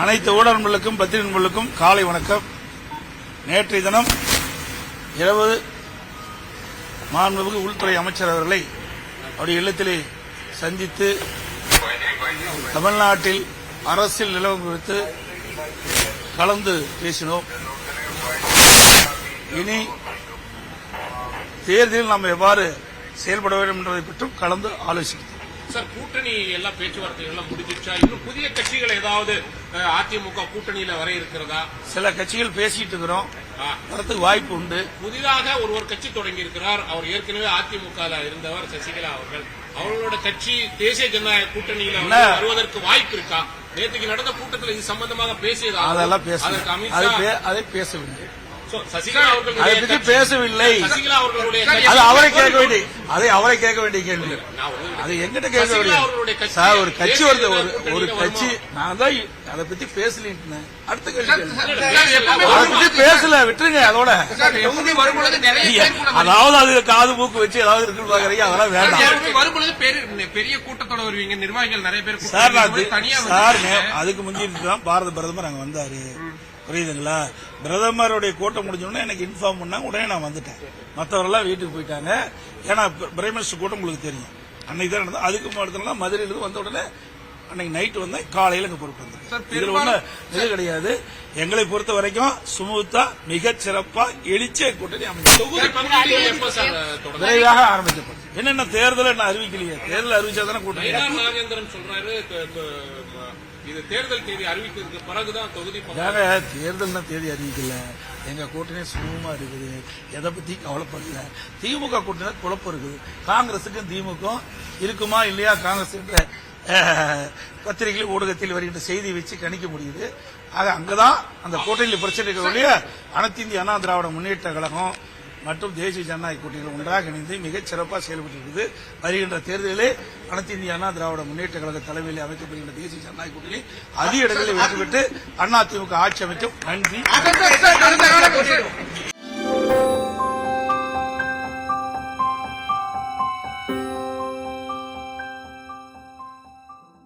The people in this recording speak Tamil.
அனைத்து ஊடக நண்பர்களுக்கும் பத்திரிகை நண்பர்களுக்கும் காலை வணக்கம். நேற்றைய தினம் இரவு மாண்புமிகு உள்துறை அமைச்சர் அவர்களை அவருடைய இல்லத்திலே சந்தித்து தமிழ்நாட்டில் அரசியல் நிலவரம் குறித்து கலந்து பேசினோம். இனி தேர்தலில் நாம் எவ்வாறு செயல்பட வேண்டும் என்பதை பற்றும் கலந்து ஆலோசித்தோம். சார், கூட்டணி எல்லாம் பேச்சுவார்த்தைகள் எல்லாம் முடிஞ்சிருச்சா? இன்னும் புதிய கட்சிகள் ஏதாவது அதிமுக கூட்டணியில வர இருக்கிறதா? சில கட்சிகள் பேசிட்டு இருக்கிறோம், வரதுக்கு வாய்ப்பு உண்டு. புதிதாக ஒரு கட்சி தொடங்கி இருக்கிறார். அவர் ஏற்கனவே அதிமுக இருந்தவர் சசிகலா அவர்கள். அவர்களோட கட்சி தேசிய ஜனநாயக கூட்டணியில வருவதற்கு வாய்ப்பு இருக்கா? நேற்றுக்கு நடந்த கூட்டத்தில் இது சம்பந்தமாக பேசியதா? அதெல்லாம் அதை பேசவில்லை. அதை பற்றி பேசவில்லை. அது அவரை கேட்க வேண்டிய அவரை கேட்க வேண்டிய கேள்வி. அது எங்கிட்ட கேட்க வேண்டிய சார். ஒரு கட்சி ஒரு கட்சி நான் தான் அதை பத்தி பேசல. அடுத்த கேள்வி அதை பத்தி பேசல, விட்டுருங்க. அதோட அதாவது அது காது மூக்கு வச்சு ஏதாவது இருக்குன்னு பாக்குறீங்க, அதெல்லாம் வேண்டாம். வரும்பொழுது பெரிய கூட்டத்தோட வருவீங்க, நிர்வாகிகள் நிறைய பேர் சார். அதுக்கு முந்தைய பாரத பிரதமர் அங்க வந்தாரு, புரியுதுங்களா? பிரதமருடைய கூட்டம் முடிஞ்சோடனே எனக்கு இன்ஃபார்ம் பண்ணாங்க, உடனே நான் வந்துட்டேன். மற்றவரெல்லாம் வீட்டுக்கு போயிட்டாங்க. ஏன்னா பிரைம் மினிஸ்டர் கூட்டம் உங்களுக்கு தெரியும், அன்னைக்கு தான் நடந்தது. அதுக்கு அடுத்த மதுரையிலிருந்து வந்த உடனே அன்னைக்கு நைட்டு வந்தேன், காலையில இங்க பொறுப்பு வந்தேன். இதுல ஒண்ணு இது கிடையாது. எங்களை பொறுத்த வரைக்கும் சுமூத்தா மிகச் சிறப்பா எழுச்சிய கூட்டணி விரைவாக ஆரம்பிக்கப்படும். என்னென்ன தேர்தல் என்ன அறிவிக்கலையே, தேர்தல் அறிவிச்சாதானே கூட்டணி. ராஜேந்திரன் சொல்றாரு இது தேர்தல் தேதி அறிவிக்கிறதுக்கு பிறகுதான் தொகுதி. தேர்தல் தேதி அறிவிக்கல, எங்க கூட்டணி சுமூகமா இருக்குது, எதை பத்தி கவலைப்படல. திமுக கூட்டணி குழப்பம் இருக்குது. காங்கிரசுக்கும் திமுக இருக்குமா இல்லையா? காங்கிரஸ் பத்திரிகையில் ஊடகத்தில் வருகின்ற செய்தி வச்சு கணிக்க முடியுது. ஆக அங்கதான் அந்த கூட்டணியில் பிரச்சனை. அனைத்து இந்திய அண்ணா திராவிட முன்னேற்ற கழகம் மற்றும் தேசிய ஜனநாயக கூட்டணிகள் ஒன்றாக இணைந்து மிகச் சிறப்பாக செயல்பட்டிருக்கிறது. வருகின்ற தேர்தலிலே அனைத்து இந்திய அண்ணா திராவிட முன்னேற்ற கழக தலைமையில் அமைக்கப்படுகின்ற தேசிய ஜனநாயக கூட்டணி அதிக இடங்களில் வெற்றி பெற்று அதிமுக ஆட்சி அமைக்கும். நன்றி.